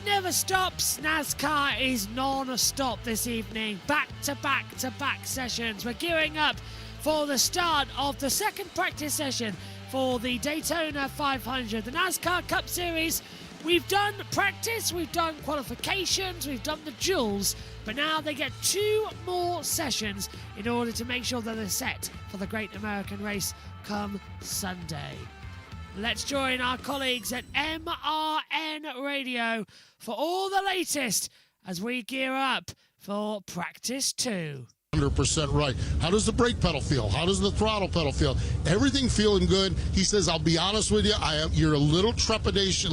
It never stops. NASCAR is non-stop this evening. Back-to-back-to-back sessions. We're gearing up for the start of the second practice session for the Daytona 500, the NASCAR Cup Series. We've done practice, we've done qualifications, we've done the duels, but now they get 2 more sessions in order to make sure that they're set for the Great American Race come Sunday. Let's join our colleagues at MRN Radio for all the latest as we gear up for practice 2. 100% right. How does the brake pedal feel? How does the throttle pedal feel? Everything feeling good. He says, I'll be honest with you, you're a little trepidation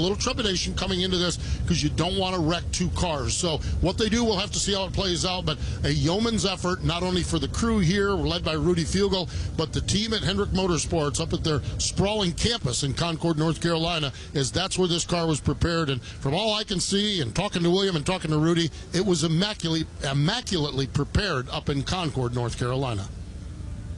coming into this because you don't want to wreck 2 cars. So what they do, we'll have to see how it plays out, but a yeoman's effort, not only for the crew here, led by Rudy Fugel, but the team at Hendrick Motorsports up at their sprawling campus in Concord, North Carolina, as that's where this car was prepared. And from all I can see, and talking to William and talking to Rudy, it was immaculately prepared up in Concord, North Carolina.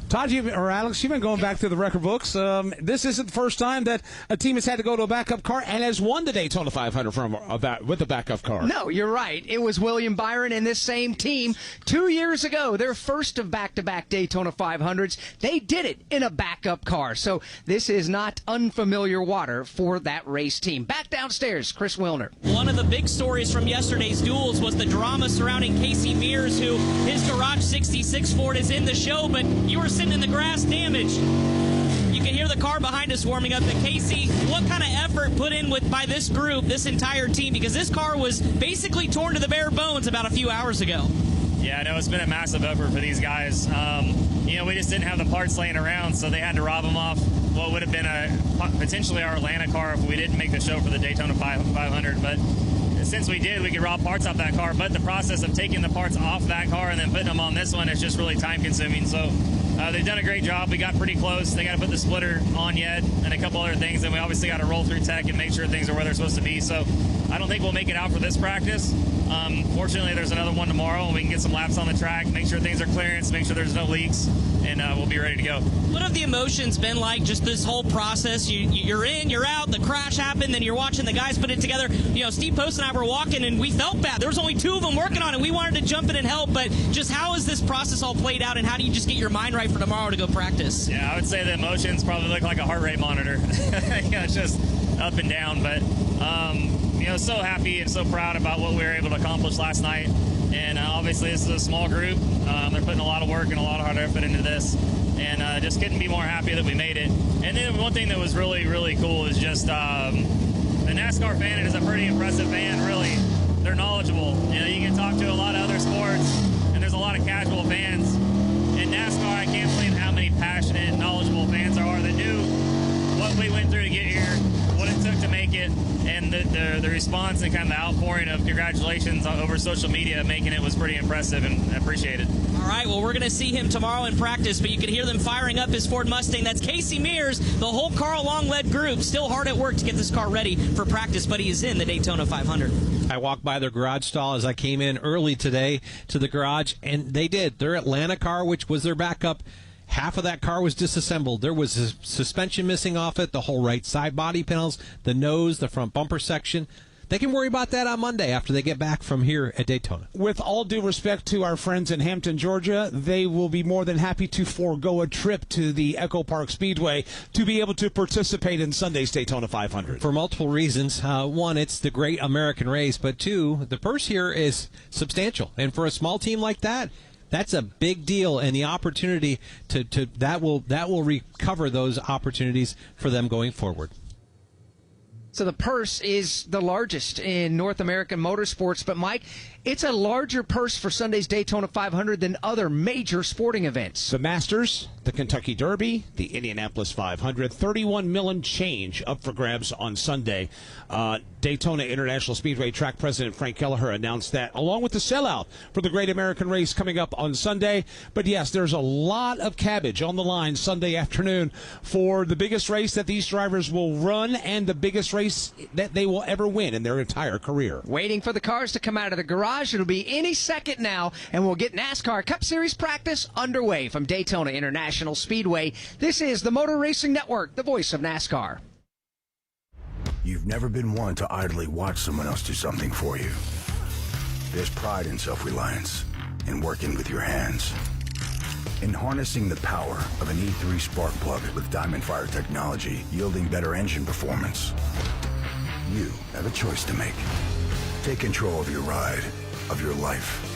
Todd, Alex, you've been going back through the record books. This isn't the first time that a team has had to go to a backup car and has won the Daytona 500 with a backup car. No, you're right. It was William Byron and this same team 2 years ago, their first of back-to-back Daytona 500s. They did it in a backup car. So this is not unfamiliar water for that race team. Back downstairs, Chris Wilner. One of the big stories from yesterday's duels was the drama surrounding Casey Mears, who his Garage 66 Ford is in the show, but you were sitting in the grass damaged. You can hear the car behind us warming up. And Casey, what kind of effort put in by this group, this entire team? Because this car was basically torn to the bare bones about a few hours ago. Yeah, no, it's been a massive effort for these guys. We just didn't have the parts laying around, so they had to rob them off what would have been potentially our Atlanta car if we didn't make the show for the Daytona 500. But since we did, we could rob parts off that car. But the process of taking the parts off that car and then putting them on this one is just really time-consuming. So they've done a great job. We got pretty close. They got to put the splitter on yet and a couple other things. And we obviously got to roll through tech and make sure things are where they're supposed to be. So I don't think we'll make it out for this practice. Fortunately, there's another one tomorrow, and we can get some laps on the track, make sure things are clearance, make sure there's no leaks, and we'll be ready to go. What have the emotions been like, just this whole process? You're in, you're out, the crash happened, then you're watching the guys put it together. Steve Post and I were walking, and we felt bad. There was only 2 of them working on it. We wanted to jump in and help, but just how has this process all played out, and how do you just get your mind right for tomorrow to go practice? Yeah, I would say the emotions probably look like a heart rate monitor. It's just up and down, but so happy and so proud about what we were able to accomplish last night. And obviously this is a small group. They're putting a lot of work and a lot of hard effort into this, and just couldn't be more happy that we made it. And then one thing that was really, really cool is just the NASCAR fan is a pretty impressive fan, really. They're knowledgeable. You can talk to a lot of other sports, and there's a lot of casual fans. In NASCAR, I can't believe how many passionate, knowledgeable fans there are that knew what we went through to get here, what it took to make it, and the response and kind of the outpouring of congratulations over social media making it was pretty impressive and appreciated. All right, well, we're going to see him tomorrow in practice, but you can hear them firing up his Ford Mustang. That's Casey Mears, the whole Carl Long-led group, still hard at work to get this car ready for practice, but he is in the Daytona 500. I walked by their garage stall as I came in early today to the garage, and they did. Their Atlanta car, which was their backup, half of that car was disassembled. There was a suspension missing off it, the whole right side body panels, the nose, the front bumper section. They can worry about that on Monday after they get back from here at Daytona. With all due respect to our friends in Hampton, Georgia, they will be more than happy to forego a trip to the Echo Park Speedway to be able to participate in Sunday's Daytona 500. For multiple reasons. One, it's the great American race, but two, the purse here is substantial. And for a small team like that, that's a big deal, and the opportunity that will recover those opportunities for them going forward. So the purse is the largest in North American motorsports, but Mike, it's a larger purse for Sunday's Daytona 500 than other major sporting events. The Masters, the Kentucky Derby, the Indianapolis 500, $31 million change up for grabs on Sunday. Daytona International Speedway track president Frank Kelleher announced that, along with the sellout for the Great American Race coming up on Sunday. But yes, there's a lot of cabbage on the line Sunday afternoon for the biggest race that these drivers will run and the biggest race that they will ever win in their entire career. Waiting for the cars to come out of the garage. It'll be any second now, and we'll get NASCAR Cup Series practice underway from Daytona International Speedway. This is the Motor Racing Network, the voice of NASCAR. You've never been one to idly watch someone else do something for you. There's pride in self-reliance, in working with your hands, in harnessing the power of an E3 spark plug with Diamond Fire technology, yielding better engine performance. You have a choice to make. Take control of your ride, of your life,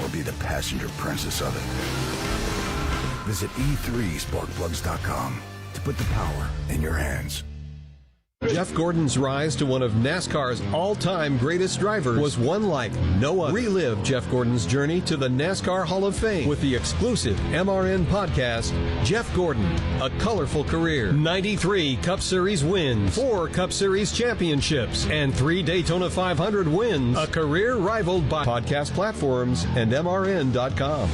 or be the passenger princess of it. Visit e3sparkplugs.com to put the power in your hands. Jeff Gordon's rise to one of NASCAR's all-time greatest drivers was one like no other. Relive Jeff Gordon's journey to the NASCAR Hall of Fame with the exclusive MRN podcast, Jeff Gordon, A Colorful Career. 93 Cup Series wins, 4 Cup Series championships, and 3 Daytona 500 wins. A career rivaled by podcast platforms and MRN.com.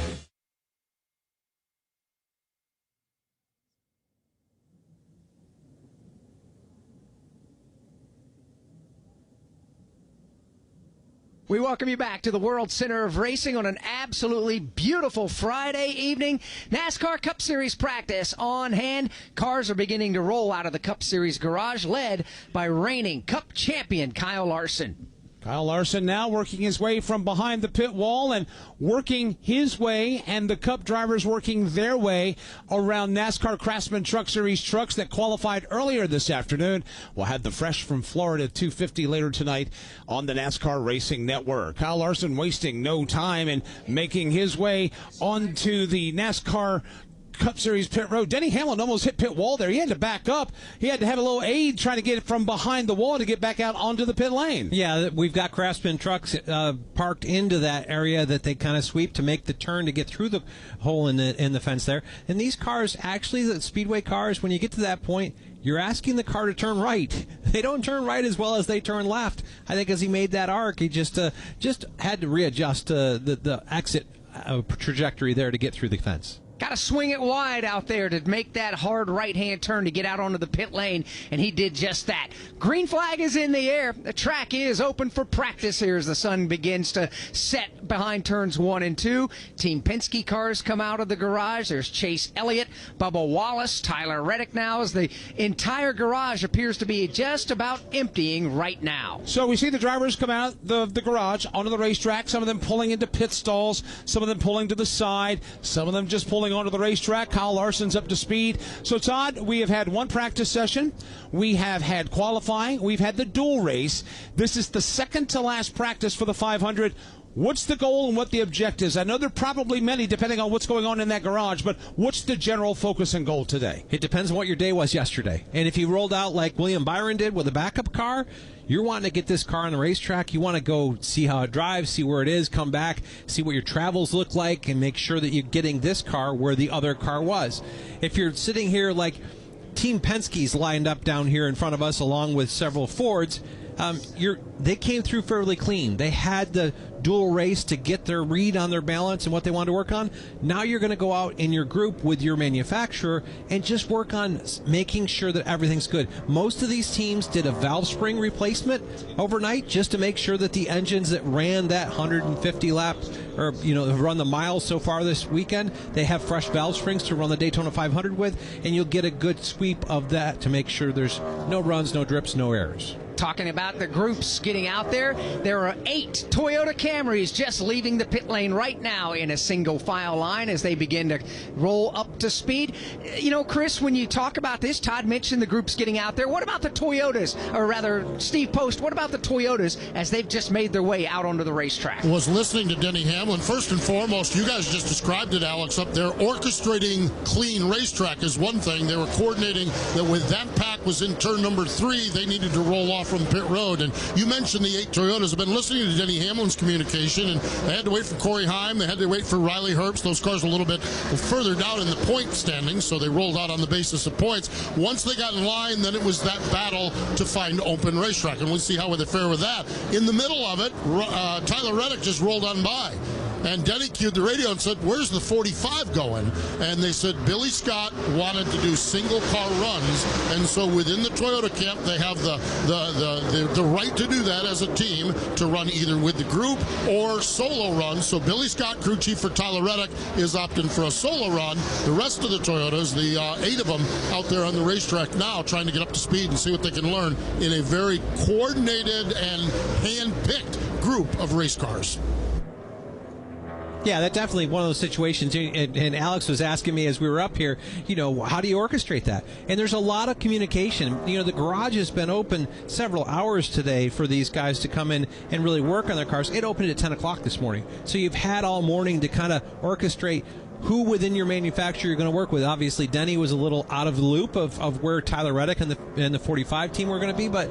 We welcome you back to the World Center of Racing on an absolutely beautiful Friday evening. NASCAR Cup Series practice on hand. Cars are beginning to roll out of the Cup Series garage, led by reigning Cup champion Kyle Larson. Kyle Larson now working his way from behind the pit wall and working his way, and the Cup drivers working their way around NASCAR Craftsman Truck Series trucks that qualified earlier this afternoon. We'll have the Fresh from Florida 250 later tonight on the NASCAR Racing Network. Kyle Larson wasting no time and making his way onto the NASCAR Cup Series pit road. Denny Hamlin almost hit pit wall there. He had to back up. He had to have a little aid trying to get it from behind the wall to get back out onto the pit lane. Yeah, we've got Craftsman trucks parked into that area that they kind of sweep to make the turn to get through the hole in the fence there. And these cars, actually, the Speedway cars, when you get to that point, you're asking the car to turn right. They don't turn right as well as they turn left. I think as he made that arc, he just had to readjust the exit trajectory there to get through the fence. Got to swing it wide out there to make that hard right-hand turn to get out onto the pit lane, and he did just that. Green flag is in the air. The track is open for practice here as the sun begins to set behind turns 1 and 2. Team Penske cars come out of the garage. There's Chase Elliott, Bubba Wallace, Tyler Reddick now, as the entire garage appears to be just about emptying right now. So we see the drivers come out of the garage onto the racetrack, some of them pulling into pit stalls, some of them pulling to the side, some of them just pulling onto the racetrack. Kyle Larson's up to speed. So, Todd, we have had one practice session. We have had qualifying. We've had the dual race. This is the second to last practice for the 500. What's the goal and what the objectives? I know there are probably many depending on what's going on in that garage, but what's the general focus and goal today? It depends on what your day was yesterday. And if you rolled out like William Byron did with a backup car, you're wanting to get this car on the racetrack. You want to go see how it drives, see where it is, come back, see what your travels look like, and make sure that you're getting this car where the other car was. If you're sitting here like Team Penske's lined up down here in front of us along with several Fords, they came through fairly clean. They had the dual race to get their read on their balance and what they wanted to work on. Now you're going to go out in your group with your manufacturer and just work on making sure that everything's good. Most of these teams did a valve spring replacement overnight just to make sure that the engines that ran that 150 laps or run the miles so far this weekend, they have fresh valve springs to run the Daytona 500 with, and you'll get a good sweep of that to make sure there's no runs, no drips, no errors. Talking about the groups getting out there, there are 8 Toyota Camrys just leaving the pit lane right now in a single file line as they begin to roll up to speed. Chris, when you talk about this, Todd mentioned the groups getting out there. What about the Toyotas, or rather, Steve Post, what about the Toyotas as they've just made their way out onto the racetrack? Was listening to Denny Hamlin. First and foremost, you guys just described it, Alex, up there. Orchestrating clean racetrack is one thing. They were coordinating that when that pack was in turn number 3, they needed to roll off from pit road. And you mentioned the 8 Toyotas. I've been listening to Denny Hamlin's communication, and they had to wait for Corey Heim. They had to wait for Riley Herbst. Those cars were a little bit further down in the point standings, so they rolled out on the basis of points. Once they got in line, then it was that battle to find open racetrack, and we'll see how they fare with that. In the middle of it, Tyler Reddick just rolled on by. And Denny cued the radio and said, "Where's the 45 going?" And they said Billy Scott wanted to do single car runs, and so within the Toyota camp they have the right to do that as a team, to run either with the group or solo runs. So Billy Scott, crew chief for Tyler Reddick, is opting for a solo run. The rest of the Toyotas, the 8 of them out there on the racetrack now, trying to get up to speed and see what they can learn in a very coordinated and hand-picked group of race cars. Yeah, that's definitely one of those situations. And Alex was asking me as we were up here, how do you orchestrate that? And there's a lot of communication. The garage has been open several hours today for these guys to come in and really work on their cars. It opened at 10 o'clock this morning. So you've had all morning to kind of orchestrate who within your manufacturer you're going to work with. Obviously, Denny was a little out of the loop of where Tyler Reddick and the 45 team were going to be, but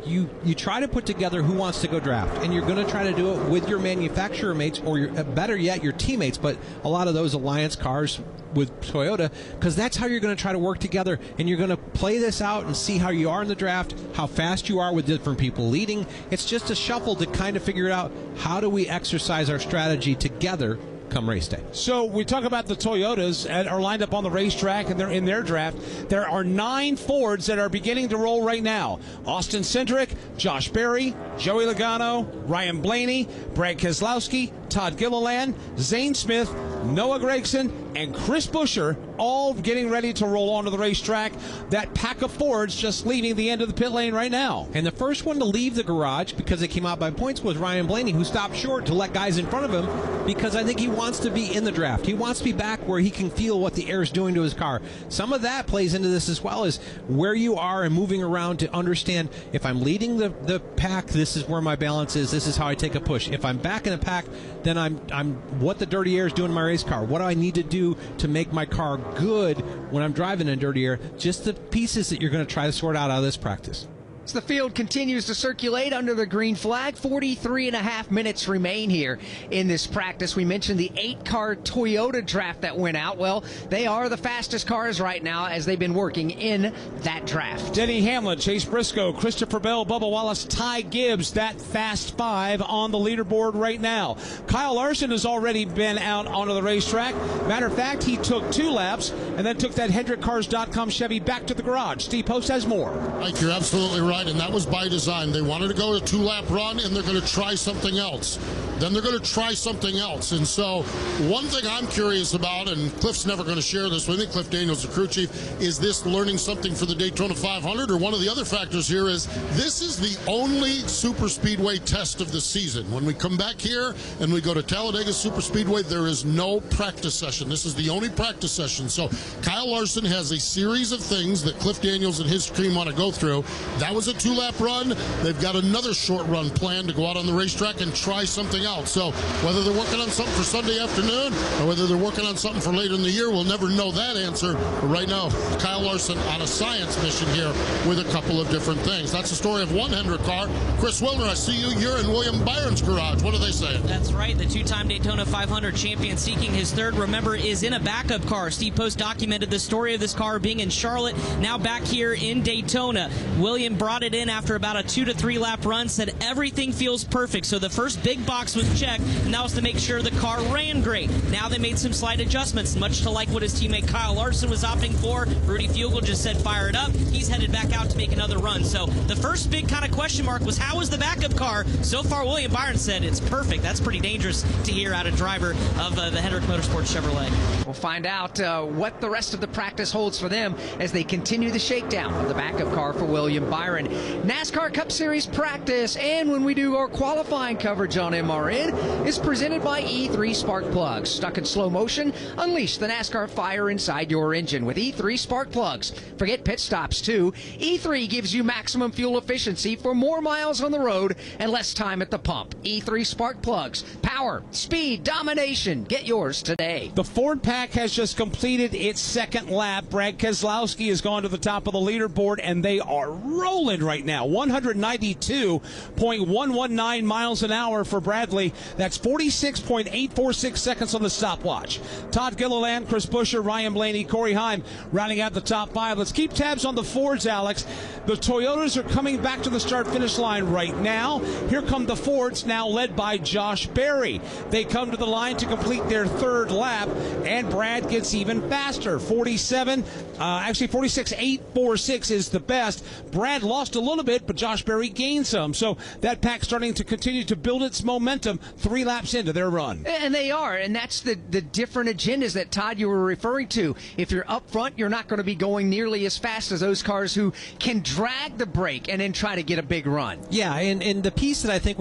you try to put together who wants to go draft, and you're going to try to do it with your manufacturer mates, or better yet, your teammates, but a lot of those alliance cars with Toyota, because that's how you're going to try to work together, and you're going to play this out and see how you are in the draft, how fast you are with different people leading. It's just a shuffle to kind of figure out how do we exercise our strategy together come race day. So we talk about the Toyotas that are lined up on the racetrack, and they're in their draft. There are 9 Fords that are beginning to roll right now. Austin Cindric, Josh Berry, Joey Logano, Ryan Blaney, Brad Keselowski, Todd Gilliland, Zane Smith, Noah Gregson, and Chris Buescher, all getting ready to roll onto the racetrack. That pack of Fords just leaving the end of the pit lane right now. And the first one to leave the garage, because they came out by points, was Ryan Blaney, who stopped short to let guys in front of him, because I think he wants to be in the draft. He wants to be back where he can feel what the air is doing to his car. Some of that plays into this as well, as where you are and moving around to understand, if I'm leading the pack, this is where my balance is. This is how I take a push. If I'm back in a pack, then I'm what the dirty air is doing to my race car. What do I need to do to make my car good when I'm driving in dirty air? Just the pieces that you're going to try to sort out of this practice. As the field continues to circulate under the green flag, 43.5 minutes remain here in this practice. We mentioned the 8-car Toyota draft that went out. Well, they are the fastest cars right now as they've been working in that draft. Denny Hamlin, Chase Briscoe, Christopher Bell, Bubba Wallace, Ty Gibbs, that fast 5 on the leaderboard right now. Kyle Larson has already been out onto the racetrack. Matter of fact, he took 2 laps and then took that HendrickCars.com Chevy back to the garage. Steve Post has more. Mike, you're absolutely right. And that was by design. They wanted to go a 2-lap run, and they're going to try something else. Then they're going to try something else. And so one thing I'm curious about, and Cliff's never going to share this with me, Cliff Daniels, the crew chief, is this learning something for the Daytona 500? Or one of the other factors here is this is the only super speedway test of the season. When we come back here and we go to Talladega Super Speedway, there is no practice session. This is the only practice session. So Kyle Larson has a series of things that Cliff Daniels and his team want to go through. That was a 2-lap run. They've got another short run planned to go out on the racetrack and try something else. So whether they're working on something for Sunday afternoon or whether they're working on something for later in the year, we'll never know that answer. But right now, Kyle Larson on a science mission here with a couple of different things. That's the story of one Hendrick car. Chris Wilner, I see you. You're in William Byron's garage. What are they saying? That's right. The 2-time Daytona 500 champion seeking his 3rd, remember, is in a backup car. Steve Post documented the story of this car being in Charlotte, now back here in Daytona. William brought it in after about a 2 to 3 lap run, said everything feels perfect. So the first big box was checked, and that was to make sure the car ran great. Now they made some slight adjustments, much to like what his teammate Kyle Larson was opting for. Rudy Fugle just said fire it up. He's headed back out to make another run. So the first big kind of question mark was, how is the backup car? So far, William Byron said it's perfect. That's pretty dangerous to hear out of driver of the Hendrick Motorsports Chevrolet. We'll find out what the rest of the practice holds for them as they continue the shakedown of the backup car for William Byron. NASCAR Cup Series practice, and when we do our qualifying coverage on MRN, is presented by E3 Spark Plugs. Stuck in slow motion? Unleash the NASCAR fire inside your engine with E3 Spark Plugs. Forget pit stops, too. E3 gives you maximum fuel efficiency for more miles on the road and less time at the pump. E3 Spark Plugs. Power, speed, domination. Get yours today. The Ford pack has just completed its 2nd lap. Brad Keselowski has gone to the top of the leaderboard, and they are rolling Ireland right now. 192.119 miles an hour for Bradley. That's 46.846 seconds on the stopwatch. Todd Gilliland, Chris Buescher, Ryan Blaney, Corey Heim rounding out the top 5. Let's keep tabs on the Fords, Alex. The Toyotas are coming back to the start-finish line right now. Here come the Fords, now led by Josh Berry. They come to the line to complete their third lap, and Brad gets even faster. 46.846 is the best. Brad lost a little bit, but Josh Berry gained some. So that pack starting to continue to build its momentum 3 laps into their run. And they are, and that's the different agendas that, Todd, you were referring to. If you're up front, you're not going to be going nearly as fast as those cars who can drag the brake and then try to get a big run. Yeah, and the piece that I think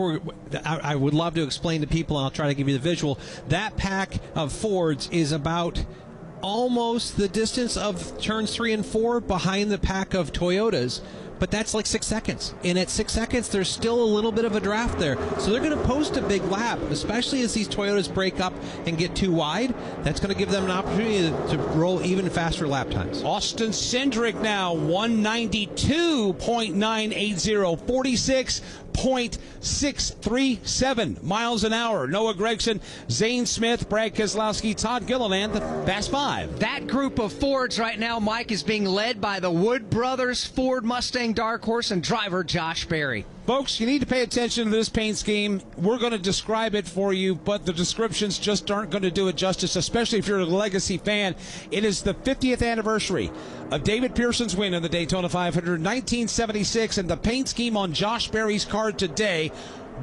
I would love to explain to people, and I'll try to give you the visual, that pack of Fords is about almost the distance of turns 3 and 4 behind the pack of Toyotas. But that's like 6 seconds. And at 6 seconds, there's still a little bit of a draft there. So they're going to post a big lap, especially as these Toyotas break up and get too wide. That's going to give them an opportunity to roll even faster lap times. Austin Cindric now, 192.980, 46.637 miles an hour. Noah Gregson, Zane Smith, Brad Keselowski, Todd Gilliland, the Fast 5. That group of Fords right now, Mike, is being led by the Wood Brothers Ford Mustang Dark Horse and driver Josh Berry. Folks, you need to pay attention to this paint scheme. We're going to describe it for you, but the descriptions just aren't going to do it justice, especially if you're a Legacy fan. It is the 50th anniversary of David Pearson's win in the Daytona 500 in 1976, and the paint scheme on Josh Berry's car today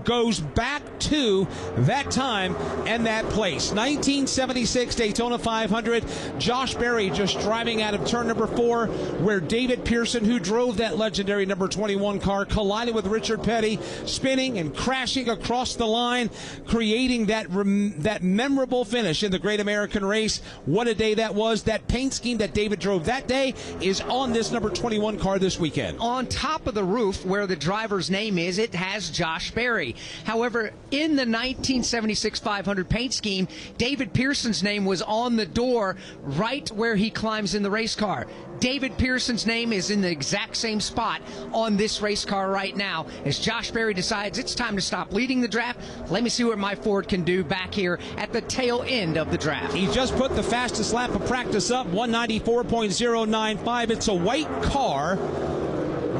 goes back to that time and that place. 1976 Daytona 500. Josh Berry just driving out of turn number 4, where David Pearson, who drove that legendary number 21 car, collided with Richard Petty, spinning and crashing across the line, creating that memorable finish in the Great American Race. What a day that was. That paint scheme that David drove that day is on this number 21 car this weekend. On top of the roof, where the driver's name is, it has Josh Berry. However, in the 1976 500 paint scheme, David Pearson's name was on the door right where he climbs in the race car. David Pearson's name is in the exact same spot on this race car right now as Josh Berry decides it's time to stop leading the draft. Let me see what my Ford can do back here at the tail end of the draft. He just put the fastest lap of practice up, 194.095. It's a white car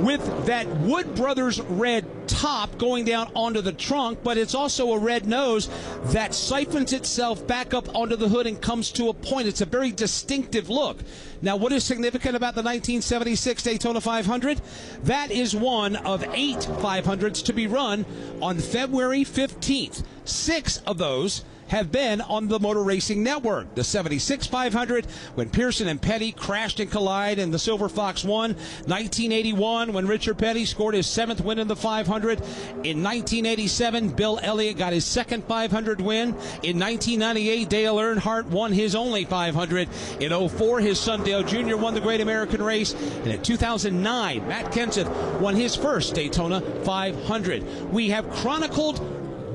with that Wood Brothers red top going down onto the trunk, but it's also a red nose that siphons itself back up onto the hood and comes to a point. It's a very distinctive look. Now, what is significant about the 1976 Daytona 500? That is one of 8 500s to be run on February 15th. 6 of those have been on the Motor Racing Network. The 76 500, when Pearson and Petty crashed and collided and the Silver Fox won. 1981, when Richard Petty scored his 7th win in the 500. In 1987, Bill Elliott got his 2nd 500 win. In 1998, Dale Earnhardt won his only 500. In 04, his son Dale Jr. won the Great American Race. And in 2009, Matt Kenseth won his first Daytona 500. We have chronicled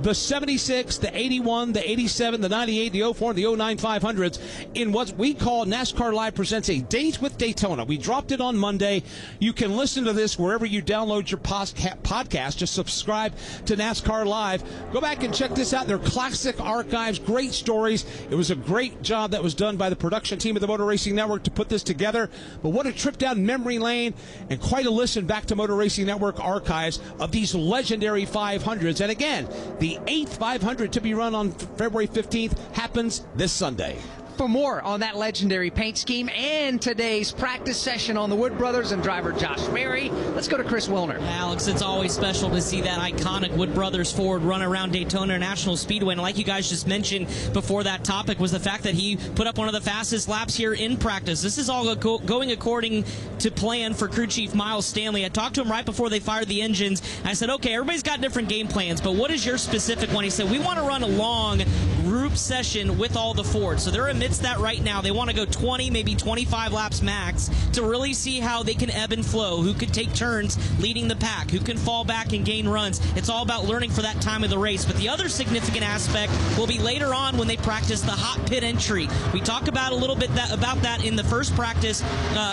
the 76, the 81, the 87, the 98, the 04, and the 09 500s in what we call NASCAR Live Presents a Date with Daytona. We dropped it on Monday. You can listen to this wherever you download your podcast. Just subscribe to NASCAR Live. Go back and check this out. They're classic archives, great stories. It was a great job that was done by the production team of the Motor Racing Network to put this together. But what a trip down memory lane, and quite a listen back to Motor Racing Network archives of these legendary 500s. And again, the 8th 500 to be run on February 15th happens this Sunday. For more on that legendary paint scheme and today's practice session on the Wood Brothers and driver Josh Berry, let's go to Chris Wilner. Alex, it's always special to see that iconic Wood Brothers Ford run around Daytona International Speedway. And like you guys just mentioned before that topic was the fact that he put up one of the fastest laps here in practice. This is all going according to plan for crew chief Miles Stanley. I talked to him right before they fired the engines. I said, okay, everybody's got different game plans, but what is your specific one? He said, we want to run a long, group session with all the Fords. So they're amidst that right now. They want to go 20, maybe 25 laps max to really see how they can ebb and flow, who could take turns leading the pack, who can fall back and gain runs. It's all about learning for that time of the race. But the other significant aspect will be later on when they practice the hot pit entry. We talked about a little bit about that in the first practice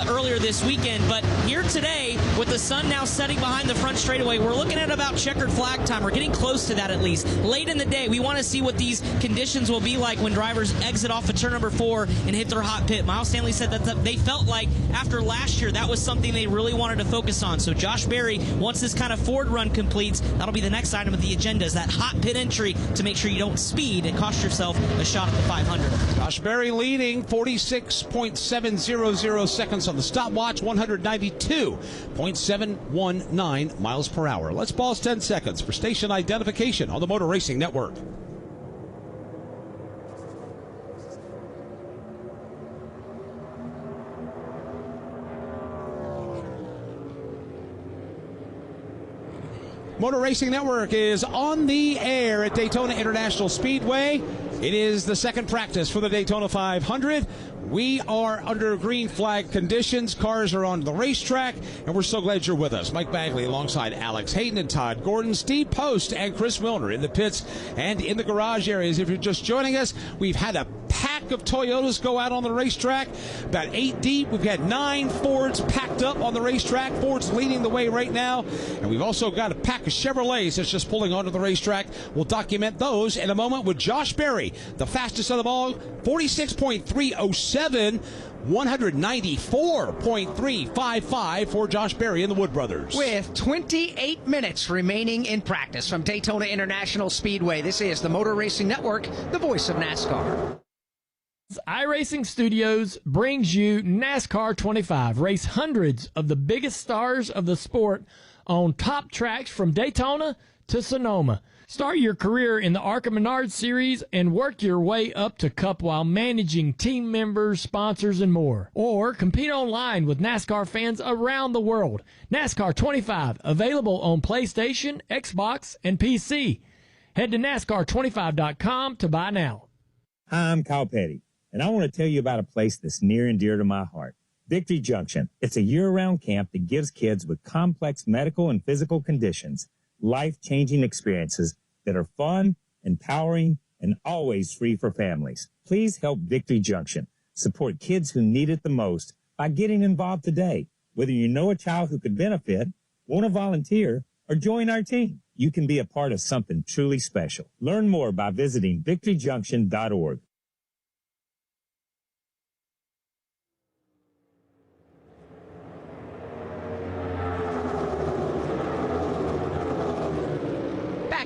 earlier this weekend. But here today, with the sun now setting behind the front straightaway, we're looking at about checkered flag time. We're getting close to that at least. Late in the day, we want to see what these conditions will be like when drivers exit off of turn number 4 and hit their hot pit. Miles Stanley said that they felt like after last year, that was something they really wanted to focus on. So Josh Berry, once this kind of Ford run completes, that'll be the next item of the agenda, is that hot pit entry to make sure you don't speed and cost yourself a shot at the 500. Josh Berry leading 46.700 seconds on the stopwatch, 192.719 miles per hour. Let's pause 10 seconds for station identification on the Motor Racing Network. Motor Racing Network is on the air at Daytona International Speedway. It is the second practice for the Daytona 500. We are under green flag conditions. Cars are on the racetrack, and we're so glad you're with us. Mike Bagley alongside Alex Hayden and Todd Gordon, Steve Post and Chris Milner in the pits and in the garage areas. If you're just joining us, we've had a pack of Toyotas go out on the racetrack, about 8 deep. We've got 9 Fords packed up on the racetrack. Ford's leading the way right now, and we've also got a pack of Chevrolets that's just pulling onto the racetrack. We'll document those in a moment with Josh Berry, the fastest of them all, 46.307. 194.355 for Josh Berry and the Wood Brothers. With 28 minutes remaining in practice from Daytona International Speedway, this is the Motor Racing Network, the voice of NASCAR. iRacing Studios brings you NASCAR 25. Race hundreds of the biggest stars of the sport on top tracks from Daytona to Sonoma. Start your career in the ARCA Menard Series and work your way up to Cup while managing team members, sponsors, and more. Or compete online with NASCAR fans around the world. NASCAR 25, available on PlayStation, Xbox, and PC. Head to NASCAR25.com to buy now. Hi, I'm Kyle Petty, and I want to tell you about a place that's near and dear to my heart. Victory Junction. It's a year-round camp that gives kids with complex medical and physical conditions life-changing experiences that are fun, empowering, and always free for families. Please help Victory Junction support kids who need it the most by getting involved today. Whether you know a child who could benefit, want to volunteer, or join our team, you can be a part of something truly special. Learn more by visiting victoryjunction.org.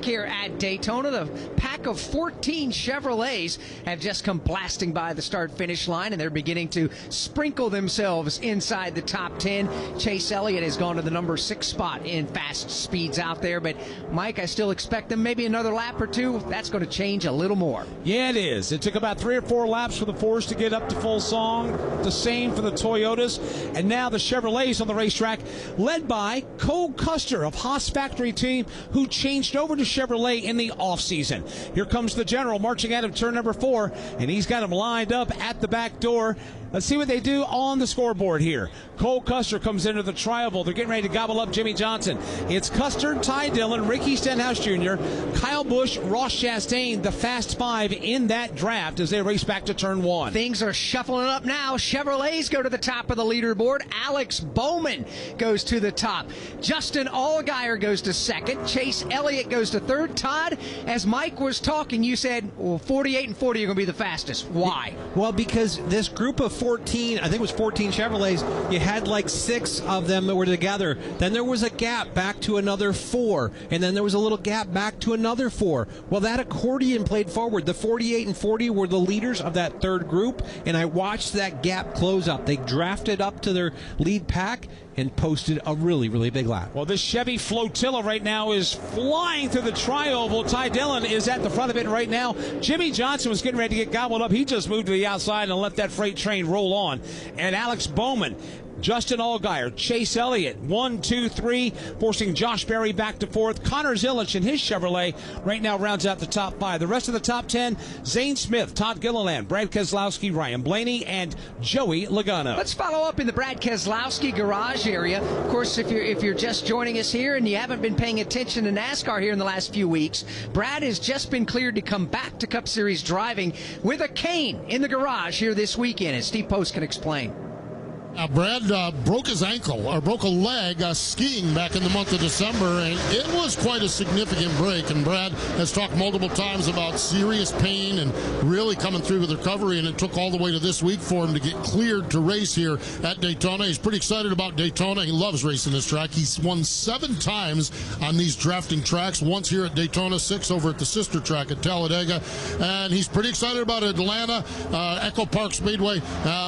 Here at Daytona, the pack of 14 Chevrolets have just come blasting by the start-finish line, and they're beginning to sprinkle themselves inside the top 10. Chase Elliott has gone to the number 6 spot in fast speeds out there, but Mike, I still expect them maybe another lap or two. That's going to change a little more. Yeah, it is. It took about 3 or 4 laps for the Fords to get up to full song. The same for the Toyotas. And now the Chevrolets on the racetrack, led by Cole Custer of Haas Factory Team, who changed over to Chevrolet in the offseason. Here comes the general marching out of turn number 4, and he's got him lined up at the back door. Let's see what they do on the scoreboard here. Cole Custer comes into the tri-oval. They're getting ready to gobble up Jimmy Johnson. It's Custer, Ty Dillon, Ricky Stenhouse Jr., Kyle Busch, Ross Chastain, the fast 5 in that draft as they race back to turn 1. Things are shuffling up now. Chevrolets go to the top of the leaderboard. Alex Bowman goes to the top. Justin Allgaier goes to second. Chase Elliott goes to third. Todd, as Mike was talking, you said, well, 48 and 40 are going to be the fastest. Why? Well, because this group of 14, I think it was 14 Chevrolets, you had like 6 of them that were together. Then there was a gap back to another 4, and then there was a little gap back to another 4. Well, that accordion played forward. The 48 and 40 were the leaders of that third group, and I watched that gap close up. They drafted up to their lead pack and posted a really, really big lap. Well, this Chevy flotilla right now is flying through the tri-oval. Ty Dillon is at the front of it right now. Jimmy Johnson was getting ready to get gobbled up. He just moved to the outside and let that freight train roll on. And Alex Bowman Justin Allgaier, Chase Elliott, 1, 2, 3, forcing Josh Berry back to fourth. Connor Zilic in his Chevrolet right now rounds out the top 5. The rest of the top 10, Zane Smith, Todd Gilliland, Brad Keselowski, Ryan Blaney, and Joey Logano. Let's follow up in the Brad Keselowski garage area. Of course, if you're just joining us here and you haven't been paying attention to NASCAR here in the last few weeks, Brad has just been cleared to come back to Cup Series driving with a cane in the garage here this weekend, as Steve Post can explain. Brad broke his ankle, or broke a leg, skiing back in the month of December, and it was quite a significant break. And Brad has talked multiple times about serious pain and really coming through with recovery, and it took all the way to this week for him to get cleared to race here at Daytona. He's pretty excited about Daytona. He loves racing this track. He's won 7 times on these drafting tracks, once here at Daytona, 6 over at the sister track at Talladega, and he's pretty excited about Atlanta, Echo Park Speedway.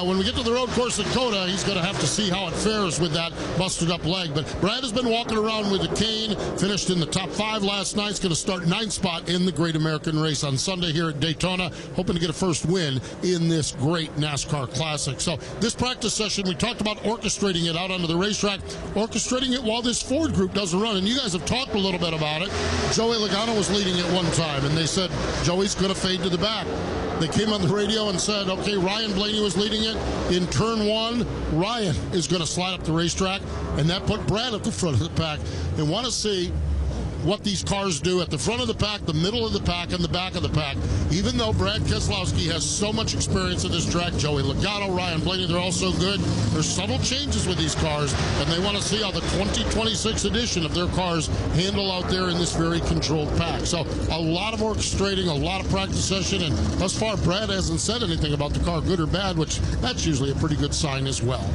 When we get to the road course at Coda, he's going to have to see how it fares with that busted up leg. But Brad has been walking around with a cane, finished in the top 5 last night. He's going to start 9th spot in the Great American Race on Sunday here at Daytona, hoping to get a first win in this great NASCAR Classic. So this practice session, we talked about orchestrating it out onto the racetrack, orchestrating it while this Ford group doesn't run. And you guys have talked a little bit about it. Joey Logano was leading it one time, and they said Joey's going to fade to the back. They came on the radio and said, okay, Ryan Blaney was leading it. In turn 1, Ryan is going to slide up the racetrack, and that put Brad at the front of the pack. And want to see what these cars do at the front of the pack, the middle of the pack, and the back of the pack. Even though Brad Keselowski has so much experience at this track, Joey Logano, Ryan Blaney, they're all so good. There's subtle changes with these cars, and they want to see how the 2026 edition of their cars handle out there in this very controlled pack. So a lot of orchestrating, a lot of practice session, and thus far Brad hasn't said anything about the car, good or bad, which that's usually a pretty good sign as well.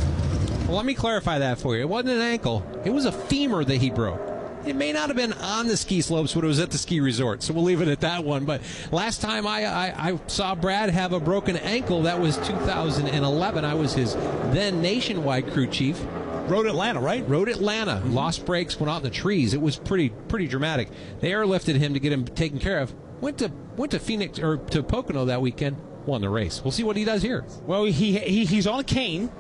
Well, let me clarify that for you. It wasn't an ankle. It was a femur that he broke. It may not have been on the ski slopes when it was at the ski resort, so we'll leave it at that one. But last time I saw Brad have a broken ankle, that was 2011. I was his then nationwide crew chief. Road Atlanta, right? Road Atlanta. Lost brakes, went out in the trees. It was pretty dramatic. They airlifted him to get him taken care of. Went to Phoenix, or to Pocono that weekend. Won the race. We'll see what he does here. Well, he's on a cane.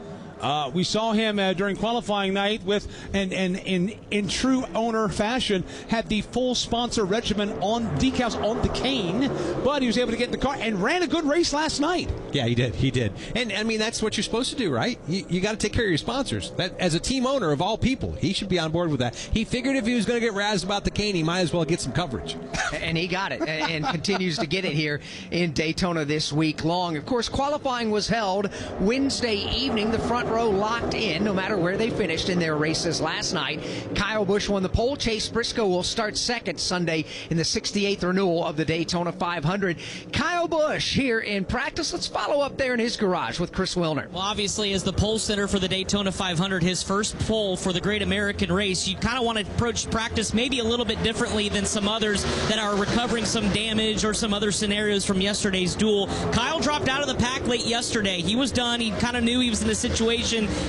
We saw him during qualifying night with, and in true owner fashion, had the full sponsor regimen on decals on the cane, but he was able to get in the car and ran a good race last night. Yeah, he did. And I mean, that's what you're supposed to do, right? You got to take care of your sponsors. That, as a team owner of all people, he should be on board with that. He figured if he was going to get razzed about the cane, he might as well get some coverage. And he got it, and continues to get it here in Daytona this week long. Of course, qualifying was held Wednesday evening. The front row locked in, no matter where they finished in their races last night. Kyle Busch won the pole. Chase Briscoe will start second Sunday in the 68th renewal of the Daytona 500. Kyle Busch here in practice. Let's follow up there in his garage with Chris Wilner. Well, obviously, as the pole sitter for the Daytona 500, his first pole for the Great American Race, you kind of want to approach practice maybe a little bit differently than some others that are recovering some damage or some other scenarios from yesterday's duel. Kyle dropped out of the pack late yesterday. He was done. He kind of knew he was in a situation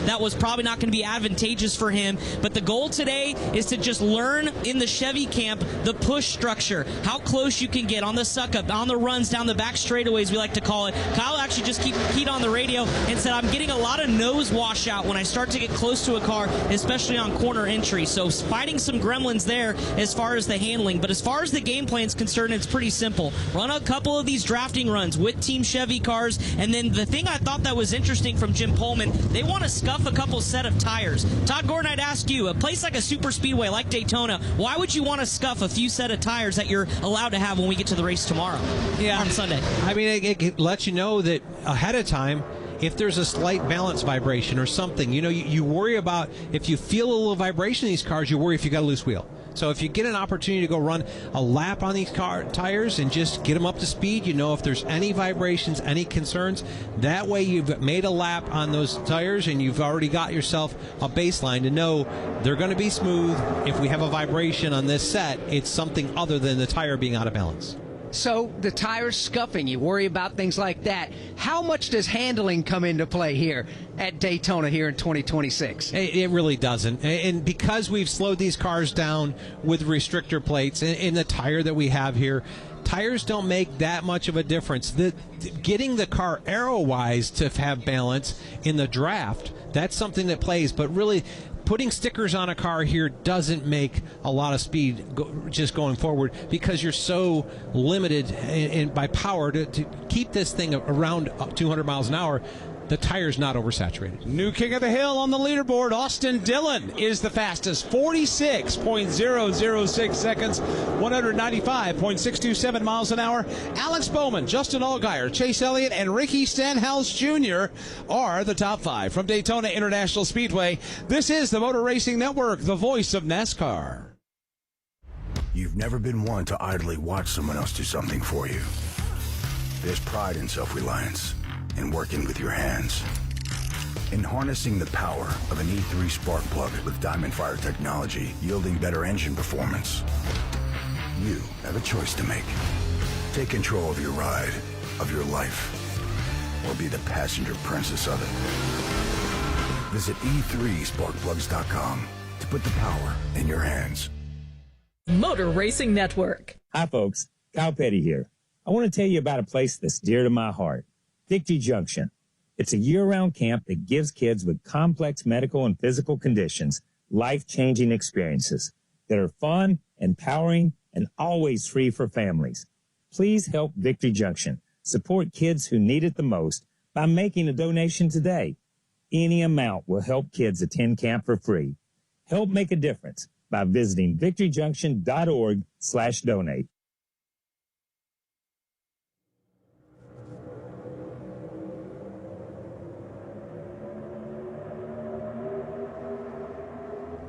that was probably not going to be advantageous for him. But the goal today is to just learn in the Chevy camp the push structure, how close you can get on the suck-up, on the runs down the back straightaways, we like to call it. Kyle actually just keyed on the radio and said, I'm getting a lot of nose washout when I start to get close to a car, especially on corner entry. So fighting some gremlins there as far as the handling. But as far as the game plan is concerned, it's pretty simple. Run a couple of these drafting runs with Team Chevy cars, and then the thing I thought that was interesting from Jim Pullman, they want to scuff a couple set of tires. Todd Gordon, I'd ask you, a place like a super speedway like Daytona, why would you want to scuff a few set of tires that you're allowed to have when we get to the race tomorrow? Yeah, on Sunday. I mean, it lets you know that ahead of time, if there's a slight balance vibration or something, you worry about, if you feel a little vibration in these cars, you worry if you got a loose wheel. So if you get an opportunity to go run a lap on these car tires and just get them up to speed, if there's any vibrations, any concerns, that way you've made a lap on those tires and you've already got yourself a baseline to know they're going to be smooth. If we have a vibration on this set, it's something other than the tire being out of balance. So the tires scuffing, you worry about things like that. How much does handling come into play here at Daytona here in 2026? It really doesn't. And because we've slowed these cars down with restrictor plates in the tire that we have here, tires don't make that much of a difference. Getting the car aero-wise to have balance in the draft, that's something that plays. But really, putting stickers on a car here doesn't make a lot of speed just going forward, because you're so limited by power to keep this thing around 200 miles an hour. The tire's not oversaturated. New king of the hill on the leaderboard, Austin Dillon is the fastest, 46.006 seconds, 195.627 miles an hour. Alex Bowman, Justin Allgaier, Chase Elliott, and Ricky Stenhouse Jr. are the top 5 from Daytona International Speedway. This is the Motor Racing Network, the voice of NASCAR. You've never been one to idly watch someone else do something for you. There's pride in self-reliance, in working with your hands, in harnessing the power of an E3 spark plug with Diamond Fire technology, yielding better engine performance. You have a choice to make. Take control of your ride, of your life, or be the passenger princess of it. Visit e3sparkplugs.com to put the power in your hands. Motor Racing Network. Hi, folks. Kyle Petty here. I want to tell you about a place that's dear to my heart. Victory Junction. It's a year-round camp that gives kids with complex medical and physical conditions life-changing experiences that are fun, empowering, and always free for families. Please help Victory Junction support kids who need it the most by making a donation today. Any amount will help kids attend camp for free. Help make a difference by visiting victoryjunction.org/donate.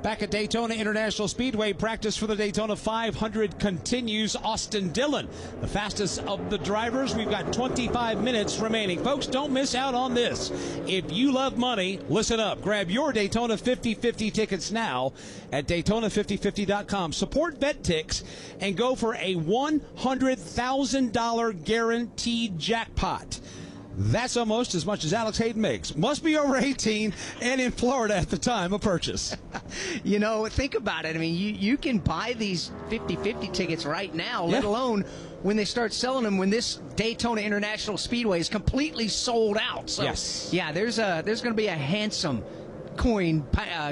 Back at Daytona International Speedway, practice for the Daytona 500 continues. Austin Dillon, the fastest of the drivers. We've got 25 minutes remaining. Folks, don't miss out on this. If you love money, listen up. Grab your Daytona 50/50 tickets now at Daytona5050.com. Support BetTix and go for a $100,000 guaranteed jackpot. That's almost as much as Alex Hayden makes. Must be over 18 and in Florida at the time of purchase. You know, think about it. I mean, you can buy these 50/50 tickets right now, let alone when they start selling them when this Daytona International Speedway is completely sold out. So, yeah, there's going to be a handsome coin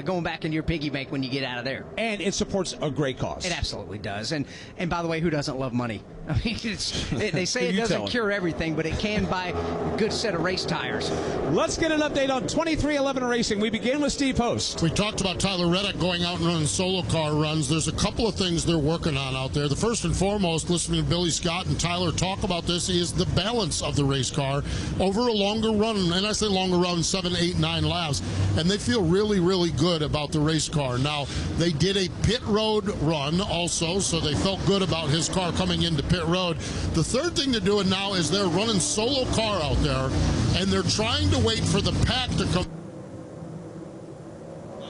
going back into your piggy bank when you get out of there. And it supports a great cause. It absolutely does. And by the way, who doesn't love money? I mean, they say it doesn't cure everything, but it can buy a good set of race tires. Let's get an update on 2311 Racing. We begin with Steve Post. We talked about Tyler Reddick going out and running solo car runs. There's a couple of things they're working on out there. The first and foremost, listening to Billy Scott and Tyler talk about this, is the balance of the race car over a longer run. And I say longer run, 7, 8, 9 laps. And they feel really, really good about the race car. Now, they did a pit road run also, so they felt good about his car coming into pit road. The third thing they're doing now is they're running solo car out there, and they're trying to wait for the pack to come.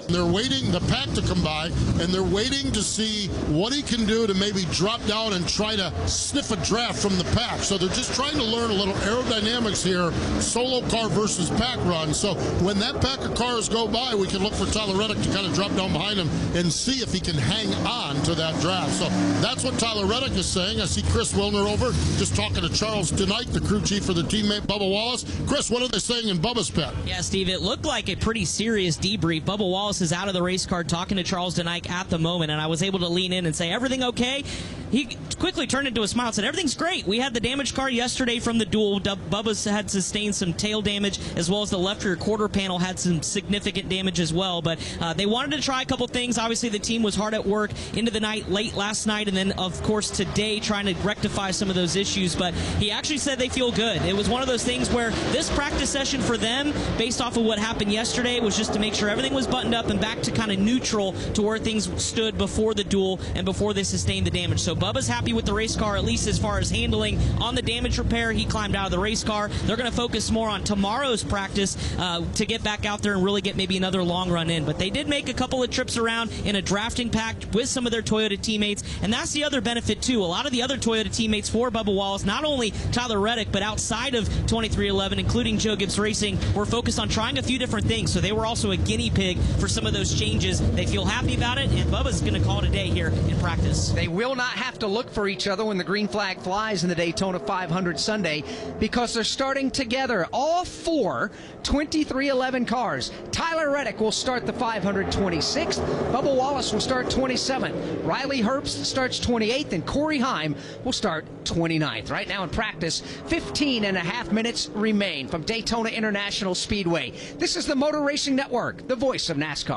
They're waiting the pack to come by, and they're waiting to see what he can do to maybe drop down and try to sniff a draft from the pack. So they're just trying to learn a little aerodynamics here, solo car versus pack run. So when that pack of cars go by, we can look for Tyler Reddick to kind of drop down behind him and see if he can hang on to that draft. So that's what Tyler Reddick is saying. I see Chris Wilner over just talking to Charles tonight, the crew chief for the teammate Bubba Wallace. Chris, what are they saying in Bubba's pit? Yeah, Steve, it looked like a pretty serious debrief. Bubba Wallace is out of the race car talking to Charles Denike at the moment, and I was able to lean in and say, everything okay? He quickly turned into a smile and said, everything's great. We had the damaged car yesterday from the duel. Bubba's had sustained some tail damage, as well as the left rear quarter panel had some significant damage as well. But they wanted to try a couple things. Obviously, the team was hard at work into the night, late last night, and then, of course, today trying to rectify some of those issues. But he actually said they feel good. It was one of those things where this practice session for them, based off of what happened yesterday, was just to make sure everything was buttoned up and back to kind of neutral to where things stood before the duel and before they sustained the damage. So Bubba's happy with the race car, at least as far as handling on the damage repair. He climbed out of the race car. They're going to focus more on tomorrow's practice to get back out there and really get maybe another long run in. But they did make a couple of trips around in a drafting pack with some of their Toyota teammates, and that's the other benefit too. A lot of the other Toyota teammates for Bubba Wallace, not only Tyler Reddick, but outside of 2311, including Joe Gibbs Racing, were focused on trying a few different things. So they were also a guinea pig for some some of those changes. They feel happy about it, and Bubba's going to call it a day here in practice. They will not have to look for each other when the green flag flies in the Daytona 500 Sunday because they're starting together. All four 2311 cars. Tyler Reddick will start the 526th. Bubba Wallace will start 27th. Riley Herbst starts 28th, and Corey Heim will start 29th. Right now in practice, 15 and a half minutes remain from Daytona International Speedway. This is the Motor Racing Network, the voice of NASCAR.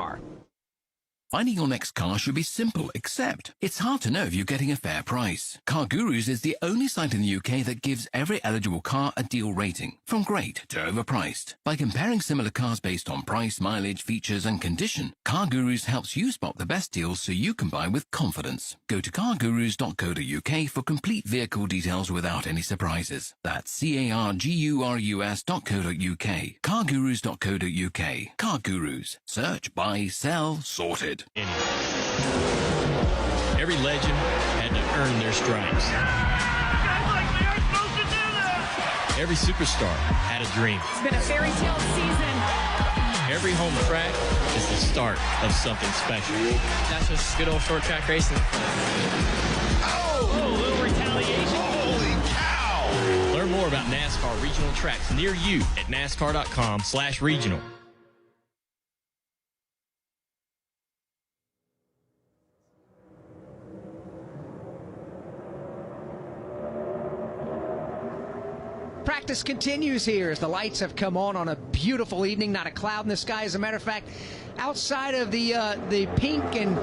Finding your next car should be simple, except it's hard to know if you're getting a fair price. Car Gurus is the only site in the UK that gives every eligible car a deal rating, from great to overpriced. By comparing similar cars based on price, mileage, features, and condition, Car Gurus helps you spot the best deals so you can buy with confidence. Go to cargurus.co.uk for complete vehicle details without any surprises. That's cargurus.co.uk. cargurus.co.uk. Car Gurus. Search, buy, sell, sorted. Every legend had to earn their stripes. Every superstar had a dream. It's been a fairy tale season. Every home track is the start of something special. That's just good old short track racing. Oh, a little retaliation. Holy cow! Learn more about NASCAR regional tracks near you at nascar.com/regional. Practice continues here as the lights have come on a beautiful evening. Not a cloud in the sky. As a matter of fact, outside of the pink and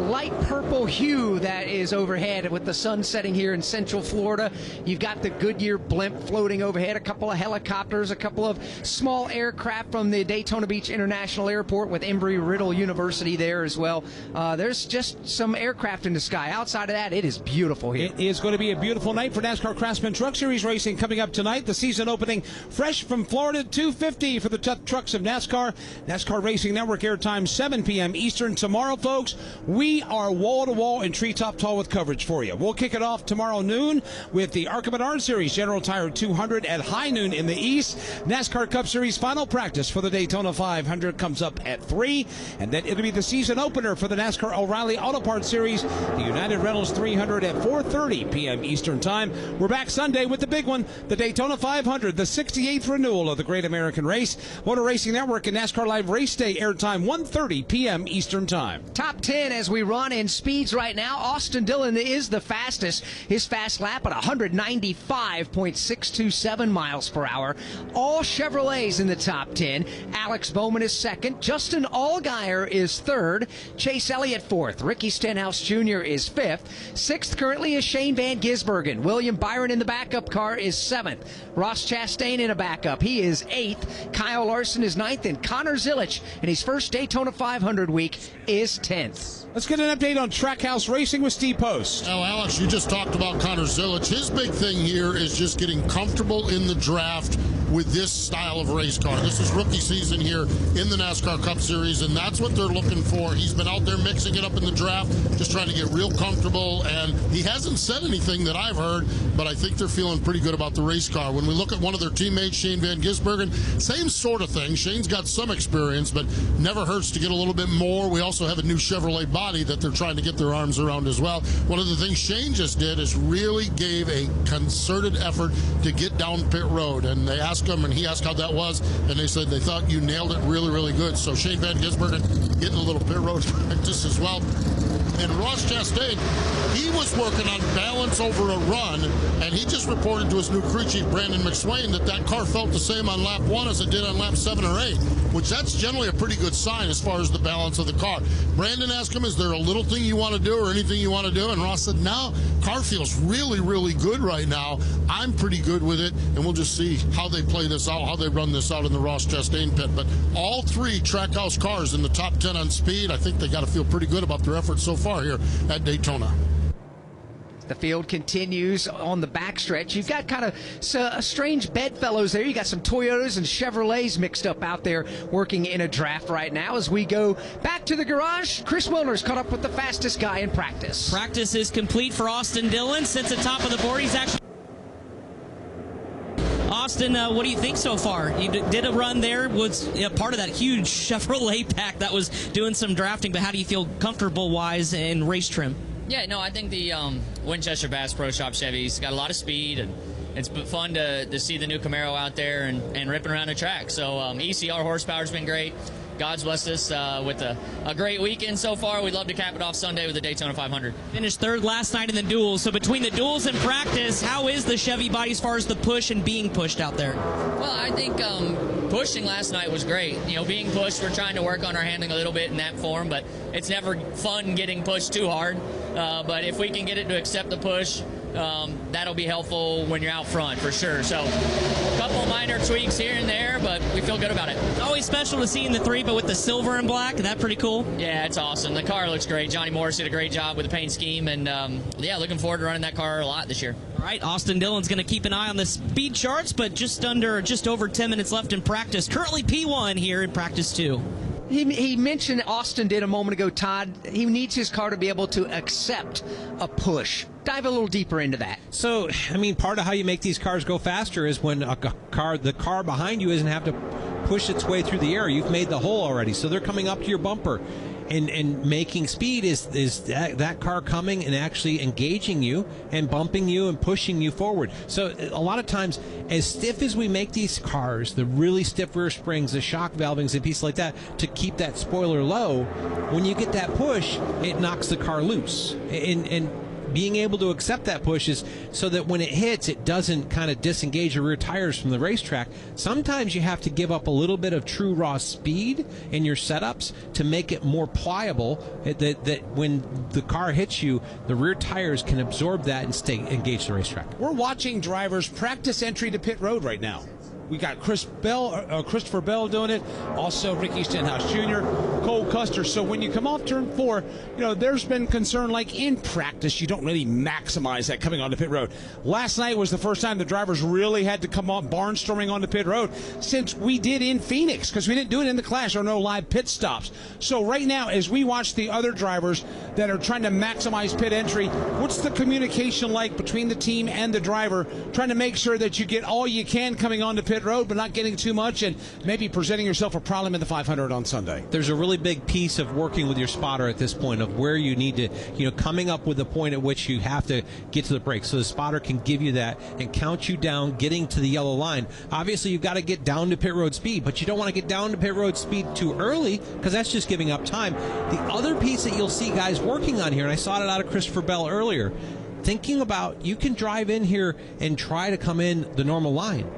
light purple hue that is overhead with the sun setting here in Central Florida, you've got the Goodyear blimp floating overhead, a couple of helicopters, a couple of small aircraft from the Daytona Beach International Airport with Embry-Riddle University there as well. There's just some aircraft in the sky. Outside of that, it is beautiful here. It is going to be a beautiful night for NASCAR Craftsman Truck Series racing coming up tonight. The season opening fresh from Florida, 250 for the trucks of NASCAR. NASCAR Racing Network airtime 7 p.m. Eastern. Tomorrow, folks, we are wall-to-wall and treetop tall with coverage for you. We'll kick it off tomorrow noon with the ARCA Menard Series General Tire 200 at high noon in the east. NASCAR Cup Series final practice for the Daytona 500 comes up at 3. And then it'll be the season opener for the NASCAR O'Reilly Auto Parts Series, the United Rentals 300 at 4:30 p.m. Eastern Time. We're back Sunday with the big one, the Daytona 500, the 68th renewal of the Great American Race. Motor Racing Network and NASCAR Live Race Day airtime 1:30 p.m. Eastern Time. Top 10 as we run in speeds right now. Austin Dillon is the fastest. His fast lap at 195.627 miles per hour. All Chevrolets in the top 10. Alex Bowman is second. Justin Allgaier is third. Chase Elliott fourth. Ricky Stenhouse Jr. is fifth. Sixth currently is Shane Van Gisbergen. William Byron in the backup car is seventh. Ross Chastain in a backup. He is eighth. Kyle Larson is ninth. And Connor Zilic in his first Daytona 500 week is 10th. Let's get an update on Trackhouse Racing with Steve Post. Oh, Alex, you just talked about Connor Zilic. His big thing here is just getting comfortable in the draft with this style of race car. This is rookie season here in the NASCAR Cup Series, and that's what they're looking for. He's been out there mixing it up in the draft, just trying to get real comfortable, and he hasn't said anything that I've heard, but I think they're feeling pretty good about the race car. When we look at one of their teammates, Shane Van Gisbergen, same sort of thing. Shane's got some experience, but never hurts to get a little bit more. We also have a new Chevrolet body that they're trying to get their arms around as well. One of the things Shane just did is really gave a concerted effort to get down pit road, and they asked him, and he asked how that was, and they said they thought you nailed it really, really good. So Shane Van Gisbergen getting a little pit road practice as well. And Ross Chastain, he was working on balance over a run, and he just reported to his new crew chief, Brandon McSwain, that car felt the same on lap 1 as it did on lap 7 or 8, which that's generally a pretty good sign as far as the balance of the car. Brandon asked him, is there a little thing you want to do or anything you want to do? And Ross said, no, car feels really, really good right now. I'm pretty good with it, and we'll just see how they play this out, how they run this out in the Ross Chastain pit. But all three Trackhouse cars in the top 10 on speed, I think they got to feel pretty good about their efforts so far here at Daytona. The field continues on the backstretch. You've got kind of strange bedfellows there. You got some Toyotas and Chevrolets mixed up out there working in a draft right now. As we go back to the garage, Chris Wilner's caught up with the fastest guy in practice. Practice is complete for Austin Dillon. Sits atop of the board. He's actually Austin, what do you think so far? You did a run there, was part of that huge Chevrolet pack that was doing some drafting, but how do you feel comfortable-wise in race trim? Yeah, no, I think the Winchester Bass Pro Shop Chevy's got a lot of speed, and it's been fun to see the new Camaro out there and ripping around the track. So ECR horsepower's been great. God's blessed us with a great weekend so far. We'd love to cap it off Sunday with the Daytona 500. Finished third last night in the duels. So between the duels and practice, how is the Chevy body as far as the push and being pushed out there? Well, I think pushing last night was great. Being pushed, we're trying to work on our handling a little bit in that form, but it's never fun getting pushed too hard. But if we can get it to accept the push, that'll be helpful when you're out front for sure. So a couple minor tweaks here and there, but we feel good about it. It's always special to see in the 3, but with the silver and black, is that pretty cool? Yeah, it's awesome. The car looks great. Johnny Morris did a great job with the paint scheme, and yeah, looking forward to running that car a lot this year. All right, Austin Dillon's going to keep an eye on the speed charts, but just over 10 minutes left in practice. Currently P1 here in practice 2. He mentioned Austin did a moment ago, Todd. He needs his car to be able to accept a push. Dive a little deeper into that. So, I mean, part of how you make these cars go faster is when the car behind you doesn't have to push its way through the air. You've made the hole already, so they're coming up to your bumper. And making speed is that car coming and actually engaging you and bumping you and pushing you forward. So a lot of times, as stiff as we make these cars, the really stiff rear springs, the shock valvings and pieces like that, to keep that spoiler low, when you get that push, it knocks the car loose. And being able to accept that push is so that when it hits, it doesn't kind of disengage your rear tires from the racetrack. Sometimes you have to give up a little bit of true raw speed in your setups to make it more pliable, that when the car hits you, the rear tires can absorb that and stay engaged the racetrack. We're watching drivers practice entry to pit road right now. We got Christopher Bell doing it, also Ricky Stenhouse Jr., Cole Custer. So when you come off turn 4, there's been concern like in practice, you don't really maximize that coming onto pit road. Last night was the first time the drivers really had to come on barnstorming onto pit road since we did in Phoenix, because we didn't do it in the Clash. There are no live pit stops. So right now, as we watch the other drivers that are trying to maximize pit entry, what's the communication like between the team and the driver, trying to make sure that you get all you can coming onto pit road, but not getting too much and maybe presenting yourself a problem in the 500 on Sunday? There's a really big piece of working with your spotter at this point of where you need to, coming up with the point at which you have to get to the brakes. So the spotter can give you that and count you down, getting to the yellow line. Obviously, you've got to get down to pit road speed, but you don't want to get down to pit road speed too early because that's just giving up time. The other piece that you'll see guys working on here, and I saw it out of Christopher Bell earlier, thinking about you can drive in here and try to come in the normal line.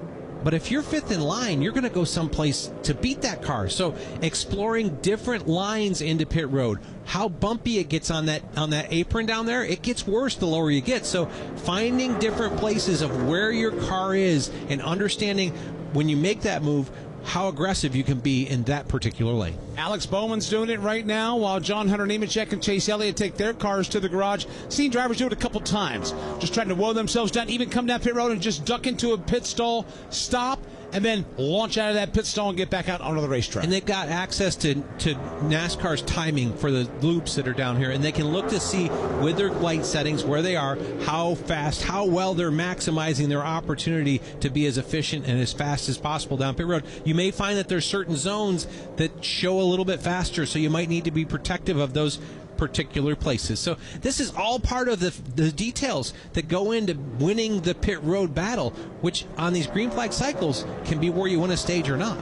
But if you're 5th in line, you're going to go someplace to beat that car. So exploring different lines into pit road, how bumpy it gets on that apron down there, it gets worse the lower you get. So finding different places of where your car is and understanding when you make that move, how aggressive you can be in that particular lane. Alex Bowman's doing it right now while John Hunter Nemechek and Chase Elliott take their cars to the garage. Seen drivers do it a couple times, just trying to woe themselves down, even come down pit road and just duck into a pit stall, stop, and then launch out of that pit stall and get back out onto the racetrack. And they've got access to NASCAR's timing for the loops that are down here, and they can look to see with their light settings where they are, how fast, how well they're maximizing their opportunity to be as efficient and as fast as possible down pit road. You may find that there's certain zones that show a little bit faster, so you might need to be protective of those particular places. So this is all part of the details that go into winning the pit road battle, which on these green flag cycles can be where you win a stage or not.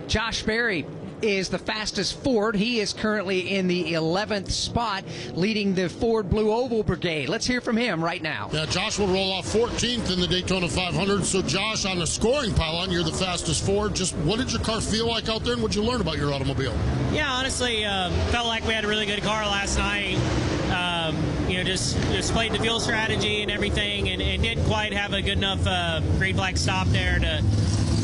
Josh Berry is the fastest Ford. He is currently in the 11th spot, leading the Ford Blue Oval Brigade. Let's hear from him right now. Yeah, Josh will roll off 14th in the Daytona 500. So, Josh, on the scoring pylon, you're the fastest Ford. Just what did your car feel like out there, and what did you learn about your automobile? Yeah, honestly, felt like we had a really good car last night. Just played the fuel strategy and everything, and didn't quite have a good enough green flag stop there to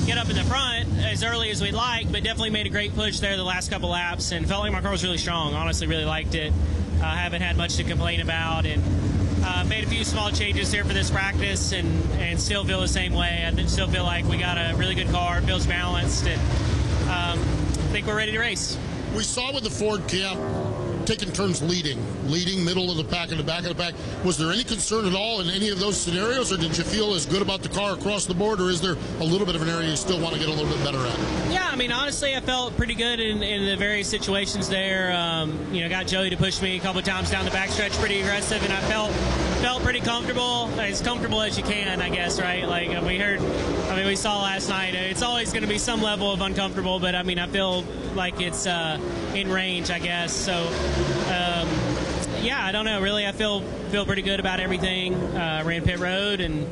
get up in the front as early as we'd like, but definitely made a great push there the last couple laps and felt like my car was really strong. Honestly, really liked it. Haven't had much to complain about, and made a few small changes here for this practice and still feel the same way. I still feel like we got a really good car, feels balanced, and I think we're ready to race. We saw with the Ford camp, taking turns leading, middle of the pack, and the back of the pack. Was there any concern at all in any of those scenarios, or did you feel as good about the car across the board, or is there a little bit of an area you still want to get a little bit better at? Yeah, I mean, honestly, I felt pretty good in the various situations there. Got Joey to push me a couple of times down the backstretch, pretty aggressive, and I felt pretty comfortable, as comfortable as you can, I guess, right? Like we saw last night, it's always going to be some level of uncomfortable, but I mean, I feel like it's in range, I guess. So, I don't know. Really, I feel pretty good about everything. Ran pit road, and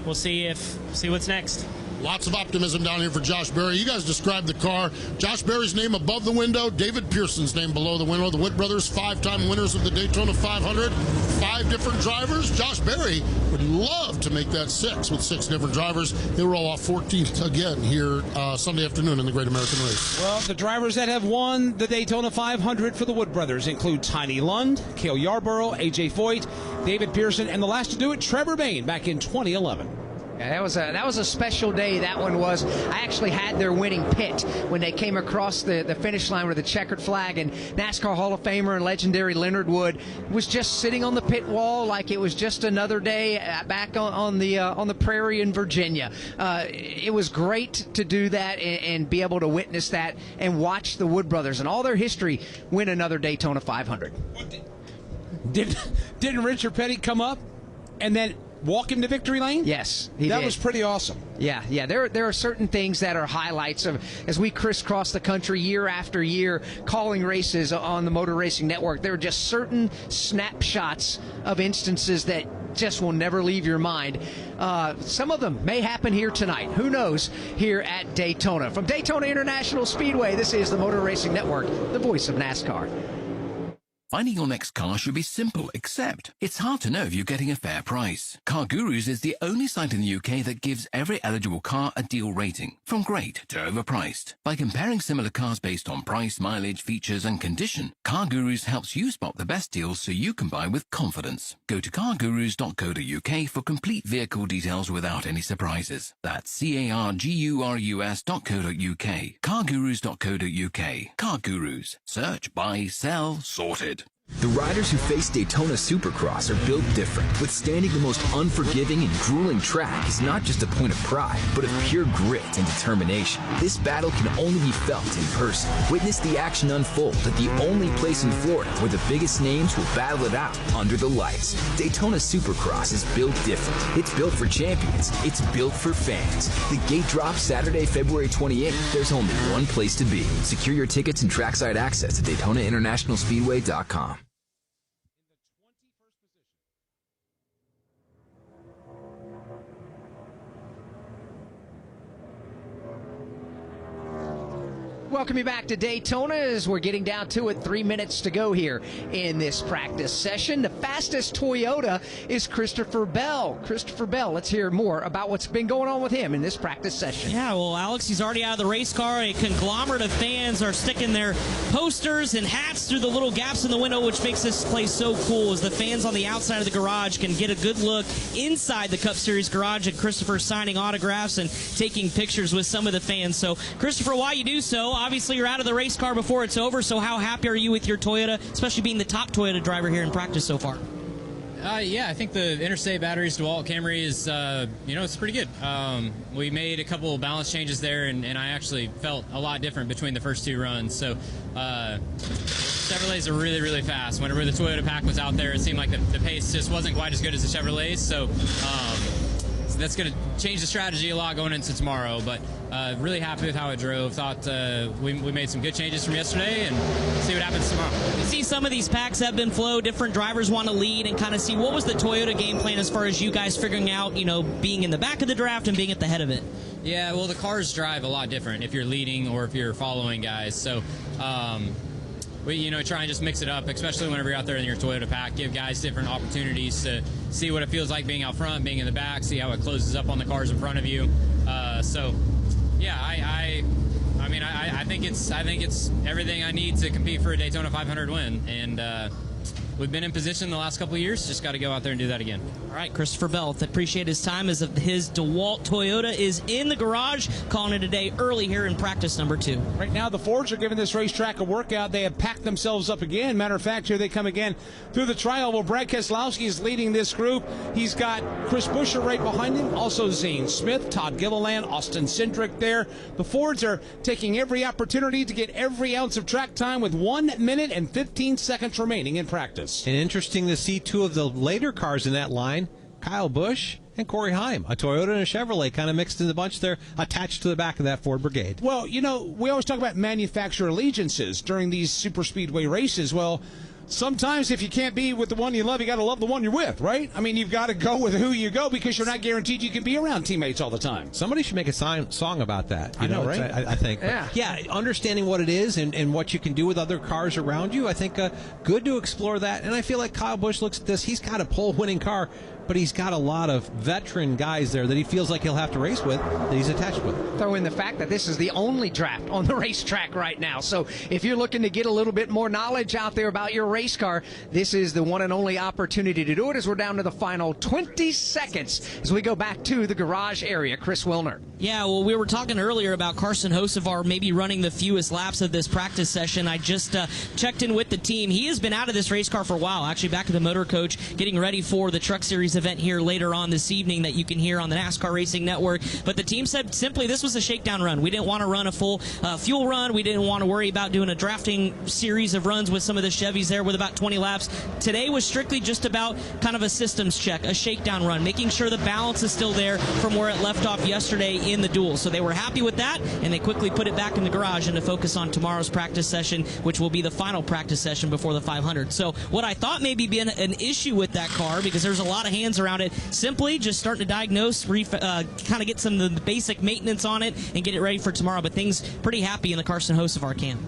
we'll see what's next. Lots of optimism down here for Josh Berry. You guys described the car. Josh Berry's name above the window, David Pearson's name below the window. The Witt brothers, 5-time winners of the Daytona 500. 5 different drivers. Josh Berry would love to make that 6 with 6 different drivers. He'll roll off 14th again here Sunday afternoon in the Great American Race. Well, the drivers that have won the Daytona 500 for the Witt brothers include Tiny Lund, Cale Yarborough, A.J. Foyt, David Pearson, and the last to do it, Trevor Bayne, back in 2011. Yeah, that was a special day. That one was. I actually had their winning pit when they came across the finish line with the checkered flag, and NASCAR Hall of Famer and legendary Leonard Wood was just sitting on the pit wall like it was just another day back on the prairie in Virginia. It was great to do that and be able to witness that and watch the Wood brothers and all their history win another Daytona 500. Didn't Richard Petty come up and then walk him to victory lane? Yes, he did. That was pretty awesome. Yeah. There are certain things that are highlights of as we crisscross the country year after year, calling races on the Motor Racing Network. There are just certain snapshots of instances that just will never leave your mind. Some of them may happen here tonight. Who knows? Here at Daytona. From Daytona International Speedway, this is the Motor Racing Network, the voice of NASCAR. Finding your next car should be simple, except it's hard to know if you're getting a fair price. Car Gurus is the only site in the UK that gives every eligible car a deal rating, from great to overpriced. By comparing similar cars based on price, mileage, features, and condition, Car Gurus helps you spot the best deals so you can buy with confidence. Go to cargurus.co.uk for complete vehicle details without any surprises. That's cargurus.co.uk. cargurus.co.uk. Car Gurus. Search, buy, sell, sorted. The riders who face Daytona Supercross are built different. Withstanding the most unforgiving and grueling track is not just a point of pride, but of pure grit and determination. This battle can only be felt in person. Witness the action unfold at the only place in Florida where the biggest names will battle it out under the lights. Daytona Supercross is built different. It's built for champions. It's built for fans. The gate drops Saturday, February 28th. There's only one place to be. Secure your tickets and trackside access at DaytonaInternationalSpeedway.com. Welcome you back to Daytona as we're getting down to it. 3 minutes to go here in this practice session. The fastest Toyota is Christopher Bell. Christopher Bell, let's hear more about what's been going on with him in this practice session. Yeah, well, Alex, he's already out of the race car. A conglomerate of fans are sticking their posters and hats through the little gaps in the window, which makes this place so cool as the fans on the outside of the garage can get a good look inside the Cup Series garage and Christopher signing autographs and taking pictures with some of the fans. So, Christopher, while you do so, obviously you're out of the race car before it's over, so how happy are you with your Toyota, especially being the top Toyota driver here in practice so far? Yeah, I think the Interstate Batteries DeWalt Camry is, it's pretty good. We made a couple of balance changes there, and I actually felt a lot different between the first 2 runs. So Chevrolets are really, really fast. Whenever the Toyota pack was out there, it seemed like the pace just wasn't quite as good as the Chevrolets. So that's going to change the strategy a lot going into tomorrow, but really happy with how it drove. Thought we made some good changes from yesterday, and see what happens tomorrow. You see some of these packs have been flow. Different drivers want to lead and kind of see what was the Toyota game plan as far as you guys figuring out, being in the back of the draft and being at the head of it. Yeah, well, the cars drive a lot different if you're leading or if you're following guys. So we try and just mix it up, especially whenever you're out there in your Toyota pack. Give guys different opportunities to see what it feels like being out front, being in the back, see how it closes up on the cars in front of you. I think it's everything I need to compete for a Daytona 500 win, and we've been in position the last couple of years. Just got to go out there and do that again. All right, Christopher Bell, appreciate his time as his DeWalt Toyota is in the garage, calling it a day early here in practice number 2. Right now, the Fords are giving this racetrack a workout. They have packed themselves up again. Matter of fact, here they come again through the trial. Well, Brad Keselowski is leading this group. He's got Chris Buescher right behind him, also Zane Smith, Todd Gilliland, Austin Cindric there. The Fords are taking every opportunity to get every ounce of track time with 1 minute and 15 seconds remaining in practice. And interesting to see two of the later cars in that line, Kyle Busch and Corey Heim, a Toyota and a Chevrolet kind of mixed in the bunch there, attached to the back of that Ford Brigade. Well, you know, we always talk about manufacturer allegiances during these super speedway races. Well, sometimes if you can't be with the one you love, you got to love the one you're with, right? I mean, you've got to go with who you go because you're not guaranteed you can be around teammates all the time. Somebody should make a song about that. I know, right? I think. Yeah. Yeah, understanding what it is and what you can do with other cars around you, I think good to explore that. And I feel like Kyle Busch looks at this. He's got a pole-winning car, but he's got a lot of veteran guys there that he feels like he'll have to race with, that he's attached with. Throw in the fact that this is the only draft on the racetrack right now. So if you're looking to get a little bit more knowledge out there about your race car, this is the one and only opportunity to do it, as we're down to the final 20 seconds as we go back to the garage area. Chris Wilner. Yeah, well, we were talking earlier about Carson Hocevar maybe running the fewest laps of this practice session. I just checked in with the team. He has been out of this race car for a while, actually back at the motor coach, getting ready for the Truck Series event here later on this evening that you can hear on the NASCAR Racing Network. But the team said simply this was a shakedown run. We didn't want to run a full fuel run. We didn't want to worry about doing a drafting series of runs with some of the Chevys there with about 20 laps. Today was strictly just about kind of a systems check, a shakedown run, making sure the balance is still there from where it left off yesterday in the duel. So they were happy with that, and they quickly put it back in the garage and to focus on tomorrow's practice session, which will be the final practice session before the 500. So what I thought maybe been an issue with that car, because there's a lot of hands around it, simply just starting to diagnose, kind of get some of the basic maintenance on it and get it ready for tomorrow. But things pretty happy in the Carson Hocevar camp.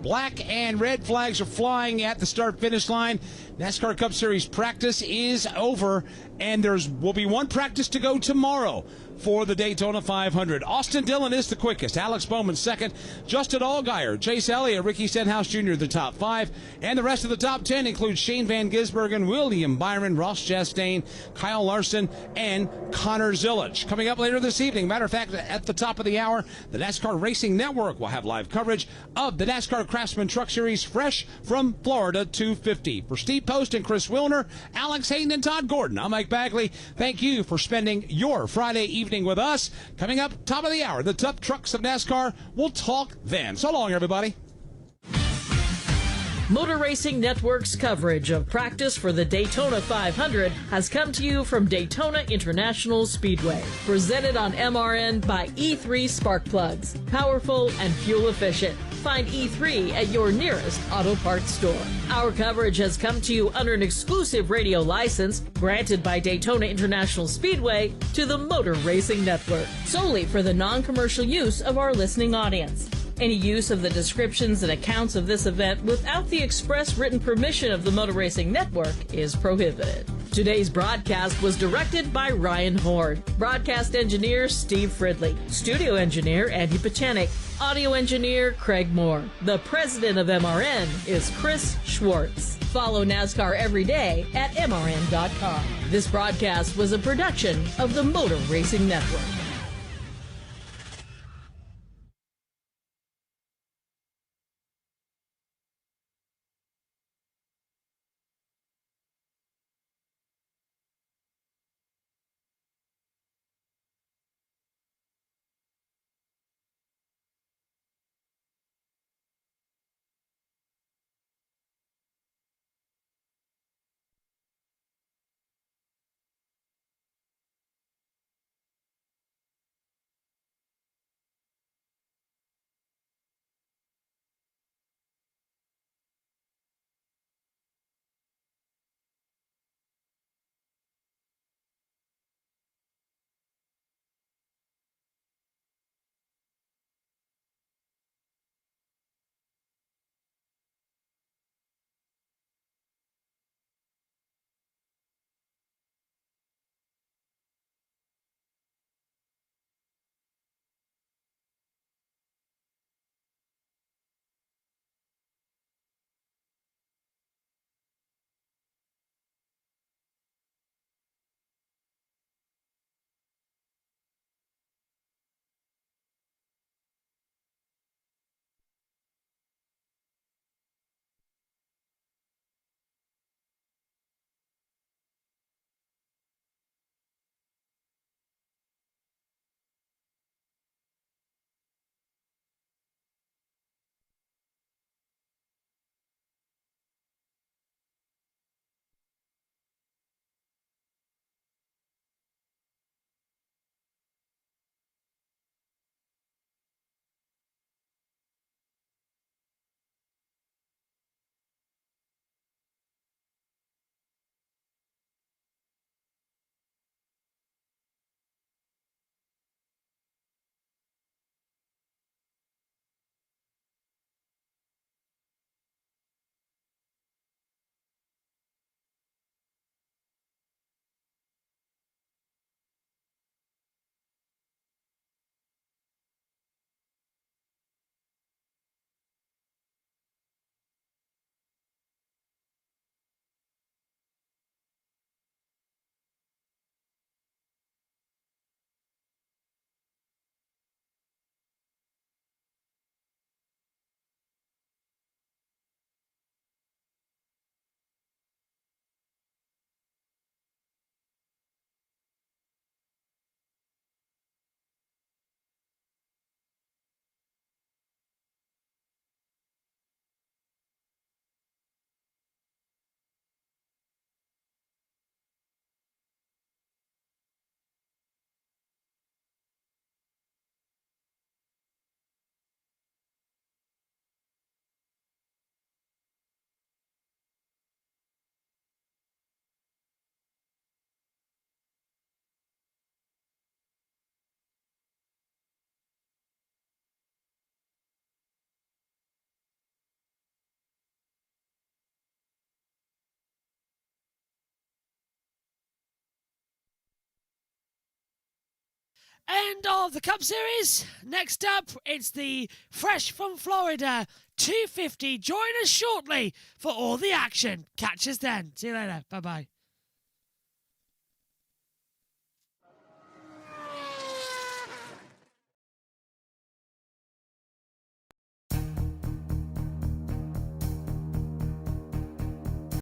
Black and red flags are flying at the start-finish line. NASCAR Cup Series practice is over, and will be one practice to go tomorrow for the Daytona 500. Austin Dillon is the quickest. Alex Bowman second. Justin Allgaier, Chase Elliott, Ricky Stenhouse Jr. the top 5. And the rest of the top 10 includes Shane Van Gisbergen, William Byron, Ross Chastain, Kyle Larson, and Connor Zillage. Coming up later this evening, matter of fact, at the top of the hour, the NASCAR Racing Network will have live coverage of the NASCAR Craftsman Truck Series fresh from Florida 250. For Steve Post and Chris Wilner, Alex Hayden, and Todd Gordon, I'm Mike Bagley. Thank you for spending your Friday evening with us. Coming up, top of the hour, the top trucks of NASCAR. We'll talk then. So long, everybody. Motor Racing Network's coverage of practice for the Daytona 500 has come to you from Daytona International Speedway. Presented on MRN by E3 Spark Plugs. Powerful and fuel efficient. Find E3 at your nearest auto parts store. Our coverage has come to you under an exclusive radio license granted by Daytona International Speedway to the Motor Racing Network, solely for the non-commercial use of our listening audience. Any use of the descriptions and accounts of this event without the express written permission of the Motor Racing Network is prohibited. Today's broadcast was directed by Ryan Horde. Broadcast engineer Steve Fridley. Studio engineer Andy Pachanik. Audio engineer Craig Moore. The president of MRN is Chris Schwartz. Follow NASCAR every day at MRN.com. This broadcast was a production of the Motor Racing Network. End of the Cup Series. Next up, it's the Fresh from Florida 250. Join us shortly for all the action. Catch us then. See you later. Bye-bye.